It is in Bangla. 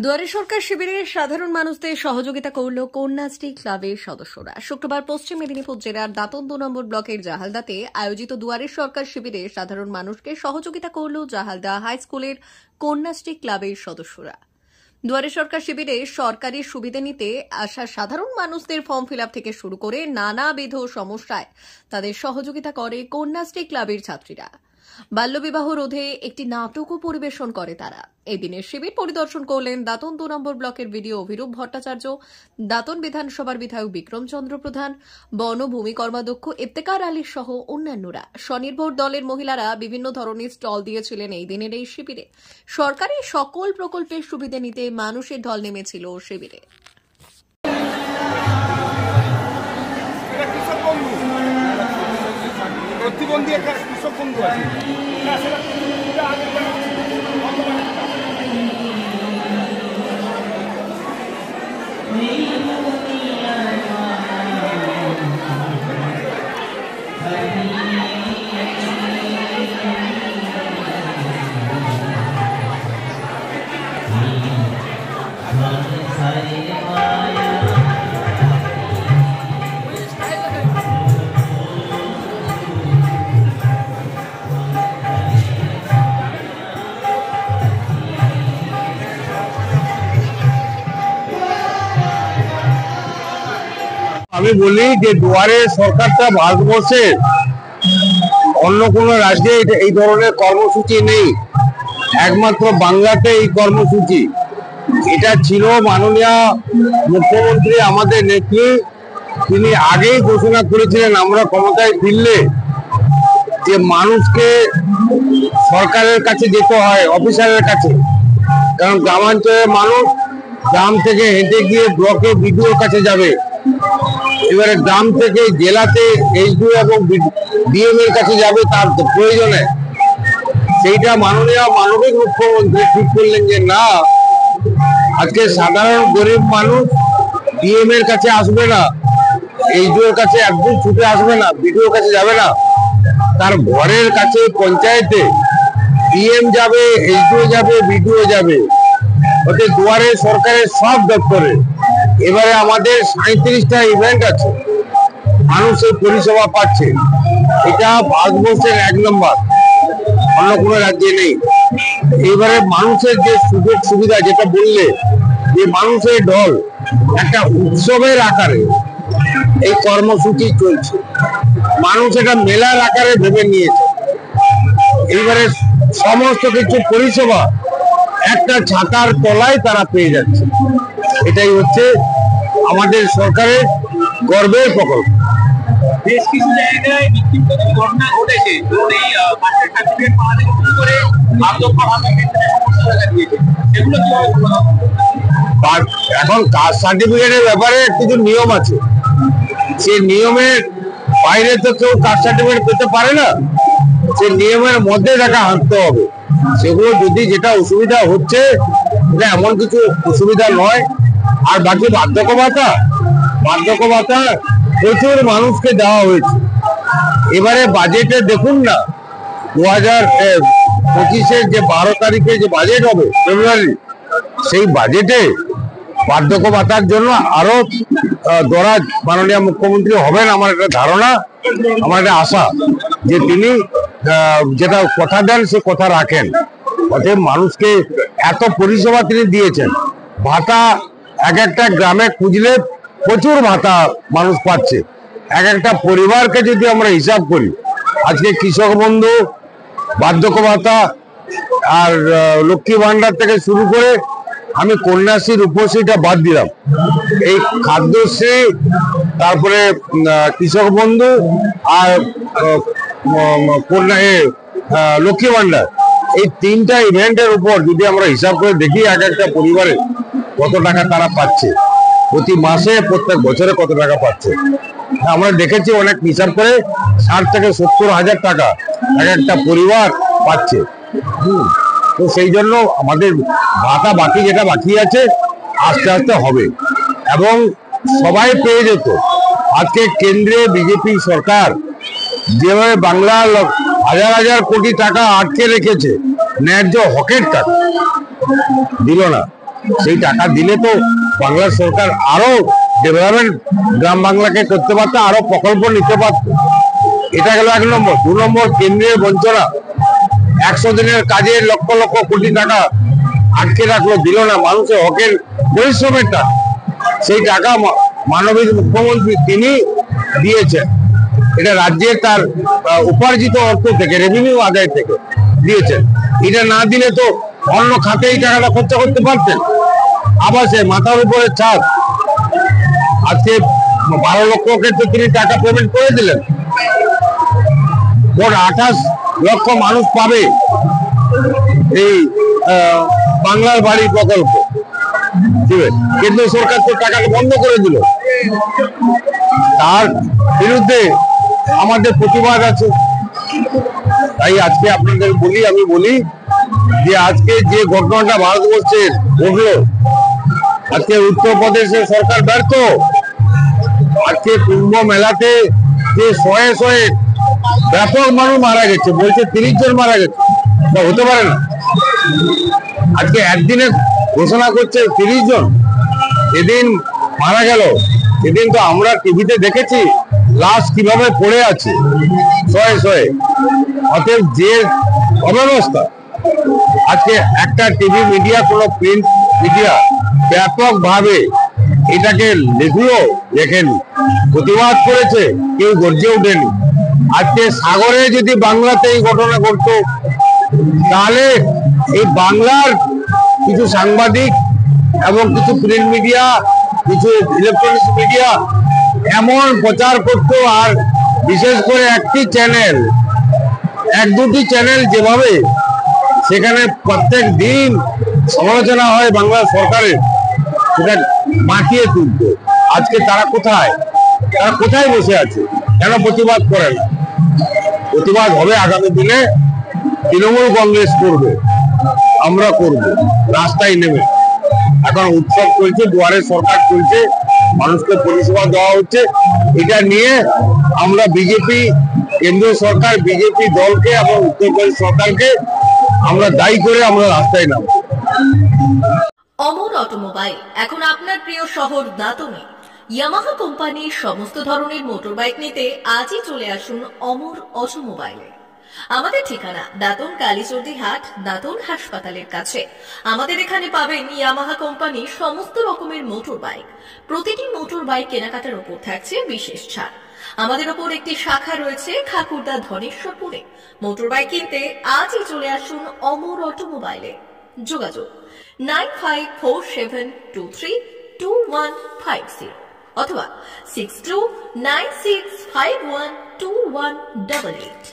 দুয়ারে সরকার শিবিরে সাধারণ মানুষদের সহযোগিতা করল কন্যাশ্রী ক্লাবের সদস্যরা। শুক্রবার পশ্চিম মেদিনীপুর জেলার দাঁতন 2 নম্বর ব্লকের জাহালদাতে আয়োজিত দুয়ারে সরকার শিবিরে সাধারণ মানুষকে সহযোগিতা করল জাহালদা হাই স্কুলের কন্যাশ্রী ক্লাবের সদস্যরা। দুয়ারে সরকার শিবিরে সরকারি সুবিধা নিতে আসা সাধারণ মানুষদের ফর্ম ফিল আপ থেকে শুরু করে নানাবিধ সমস্যায় তাদের সহযোগিতা করে কন্যাশ্রী ক্লাবের ছাত্রীরা। বাল্যবিবাহ রোধে একটি নাটকও পরিবেশন করে তারা। এই দিনের শিবির পরিদর্শন করলেন দাঁতন 2 নম্বর ব্লকের বিডিও অভিরূপ ভট্টাচার্য, দাঁতন বিধানসভার বিধায়ক বিক্রম চন্দ্র প্রধান, বনভূমি কর্মাধ্যক্ষ ইফতেখার আলী সহ অন্যান্যরা। স্বনির্ভর দলের মহিলারা বিভিন্ন ধরনের স্টল দিয়েছিলেন এই দিনের এই শিবিরে। সরকারি সকল প্রকল্পের সুবিধা নিতে মানুষের ঢল নেমেছিল শিবিরে। প্রতিবন্ধী একটা কৃষক বন্ধু আছে। আমি বলি যে দুয়ারে সরকারটা ভারতবর্ষের অন্য কোনো রাজ্যে এই ধরনের কর্মসূচি নেই, একমাত্র বাংলাতে এই কর্মসূচি। এটা ছিল মাননীয় মুখ্যমন্ত্রী আমাদের নেত্রী, তিনি আগেই ঘোষণা করেছিলেন আমরা ক্ষমতায় ফিরলে যে মানুষকে সরকারের কাছে যেতে হয়, অফিসারের কাছে। কারণ গ্রামাঞ্চলের মানুষ গ্রাম থেকে হেঁটে গিয়ে ব্লকে বিডিওর কাছে যাবে, এবারে গ্রাম থেকে জেলাতে এইচডিও এবং ডিএম এর কাছে যাবে তার প্রয়োজনে। সেইটা মাননীয় মানবিক মুখ্যমন্ত্রী ঠিক করলেন যে না, আজকে সাধারণ গরিব মানুষ ডিএম এর কাছে আসবে না, এইচডিও এর কাছে একদম ছুটে আসবে না, বিডিওর কাছে যাবে না, তার ঘরের কাছে পঞ্চায়েতে ডিএম যাবে, এইচডিও যাবে, বিডিও যাবে। ওতে দুয়ারে সরকারের সব দপ্তরে এবারে আমাদের 37টা ইভেন্ট আছে, মানুষ এই পরিষেবা পাচ্ছে। এটা ভারতবর্ষের 1 নম্বর, অন্য কোনো রাজ্যে নেই। এবারে মানুষের যে সুযোগ সুবিধা যেটা বললে, যে মানুষের ঢল একটা উৎসবের আকারে এই কর্মসূচি চলছে, মানুষ এটা মেলার আকারে ভেবে নিয়েছে। এইবারে সমস্ত কিছু পরিষেবা একটা ছাতার তলায় তারা পেয়ে যাচ্ছে। এটাই হচ্ছে আমাদের সরকারের গর্বের প্রকল্প। বেশ কিছু জায়গায় বিক্ষিপ্ত ঘটনা ঘটেছে, এখন কাস্ট সার্টিফিকেটের ব্যাপারে কিছু নিয়ম আছে, সেই নিয়মের বাইরে তো কেউ কাস্ট সার্টিফিকেট পেতে পারে না, সেই নিয়মের মধ্যে তাকে হাঁটতে হবে। সেগুলো যদি যেটা অসুবিধা হচ্ছে এটা এমন কিছু অসুবিধা নয়। আর বাকি বার্ধক্য ভাতা প্রচুর মানুষকে দেওয়া হয়েছে। এবারে বাজেটে দেখুন না, 2025-এর যে 12 তারিখে যে বাজেট হবে ফেব্রুয়ারি, সেই বাজেটে বার্ধক্য ভাতার জন্য আরো দরাজ মাননীয় মুখ্যমন্ত্রী হবেন আমার একটা ধারণা, আমার একটা আশা যে তিনি যেটা কথা দেন সে কথা রাখেন। অতএব মানুষকে এত পরিষেবা তিনি দিয়েছেন। ভাতা এক একটা গ্রামে খুঁজলে প্রচুর ভাতা মানুষ পাচ্ছে। এক একটা পরিবারকে যদি আমরা হিসাব করি, আজকে কৃষক বন্ধু, বার্ধক্য ভাতা আর লক্ষ্মী ভান্ডার থেকে শুরু করে আমি কন্যাশ্রী রূপশ্রীটা বাদ দিলাম, এই খাদ্যশ্রী, তারপরে কৃষক বন্ধু আর লক্ষ্মী ভান্ডার, এই 3টা ইভেন্টের উপর যদি আমরা হিসাব করে দেখি এক একটা পরিবারে কত টাকা তারা পাচ্ছে, প্রতি মাসে প্রত্যেক বছরে কত টাকা পাচ্ছে। আমরা দেখেছি অনেক হিসাব করে 60 থেকে 70 হাজার টাকা এক একটা পরিবার পাচ্ছে। তো সেই জন্য আমাদের ভাতা বাকি যেটা বাকি আছে আস্তে আস্তে হবে এবং সবাই পেয়ে যেত। আজকে কেন্দ্রে বিজেপি সরকার যেভাবে বাংলার হাজার হাজার কোটি টাকা আটকে রেখেছে, ন্যায্য হকের টাকা দিল না, সেই টাকা দিলে তো বাংলার সরকার আরো ডেভেলপমেন্ট গ্রাম বাংলাকে করতে পারতো, আরো প্রকল্প নিতে পারতো। এটা গেল 1 নম্বর। 2 নম্বর, কেন্দ্রীয় বঞ্চনা। 100 দিনের কাজে লক্ষ লক্ষ কোটি টাকা আটকে রাখলো, দিল না। মানুষের হকের পরিশ্রমের টাকা, সেই টাকা মাননীয় মুখ্যমন্ত্রী তিনি দিয়েছেন। এটা রাজ্যের তার উপার্জিত অর্থ থেকে, রেভিনিউ আদায় থেকে দিয়েছেন। এটা না দিলে তো অন্য খাতে এই টাকাটা খরচা করতে পারতেন। আবাসে মাথার উপরে ছাদ, আজকে 12 লক্ষকে তো তিনি টাকা পেমেন্ট করে দিলেন। মোট 28 লক্ষ মানুষ পাবে এই বাংলার বাড়ি প্রকল্প। কেন্দ্র সরকার তো টাকাটা বন্ধ করে দিল। তার বিরুদ্ধে আমাদের প্রতিবাদ আছে। তাই আজকে আপনাদের আমি বলি যে আজকে যে ঘটনাটা ভারতবর্ষে ঘটলো, আজকে উত্তরপ্রদেশের সরকার ব্যর্থ। আজকে কুম্ভ মেলাতে যে শয়ে শয়ে ব্যাপক মানুষ মারা গেছে, বলছে 30 জন মারা গেছে, হতে পারে না। আজকে একদিনে ঘোষণা করছে 30 জন এদিন মারা গেল। এদিন তো আমরা টিভিতে দেখেছি লাশ কিভাবে পড়ে আছে শয়ে শয়ে। অতএব যে অব্যবস্থা, আজকে একটা টিভি মিডিয়া, কোনো প্রিন্ট মিডিয়া ব্যাপক ভাবে এটাকে লিখলো, দেখেনি, প্রতিবাদ করেছে, কেউ গর্জে ওঠেনি। আজকে সাগরে যদি বাংলাতে এই ঘটনা ঘটতো, তাহলে এই বাংলার কিছু সাংবাদিক এবং কিছু প্রিন্ট মিডিয়া, কিছু ইলেকট্রনিক্স মিডিয়া এমন প্রচার করতো। আর বিশেষ করে একটি চ্যানেল, 1-2টি চ্যানেল যেভাবে সেখানে প্রত্যেক দিন সমালোচনা হয় বাংলা সরকারের, সেটা মাটিয়ে তুলত। আজকে তারা কোথায় বসে আছে? কেন প্রতিবাদ করে না? প্রতিবাদ হবে আগামী দিনে। তৃণমূল কংগ্রেস করবে, আমরা করব, রাস্তায় নেমে। এখন উৎসব চলছে, দুয়ারে সরকার চলছে, মানুষকে পরিষেবা দেওয়া হচ্ছে। এটা নিয়ে আমরা বিজেপি, কেন্দ্রীয় সরকার, বিজেপি দলকে এবং উত্তরপ্রদেশ সরকারকে আমরা দায়ী করে আমরা রাস্তায় নামব। অমর অটোমোবাইল এখন আপনার প্রিয় শহর দাঁতনে। ইয়ামাহা কোম্পানির সমস্ত ধরনের মোটর বাইক নিতে আজই চলে আসুন অমর অটোমোবাইলে। আমাদের ঠিকানা দাঁতন কালীচর্দি হাট, দাঁতন হাসপাতালের কাছে। আমাদের এখানে পাবেন ইয়ামাহা কোম্পানির সমস্ত রকমের মোটর বাইক। প্রতিটি মোটর বাইক কেনাকাটার উপর থাকছে বিশেষ ছাড়। আমাদের ওপর একটি শাখা রয়েছে খাকুরদা ধনেশ্বরপুরে। মোটর বাইক কিনতে আজই চলে আসুন অমর অটোমোবাইলে। যোগাযোগ 9547232150 অথবা 6296512188।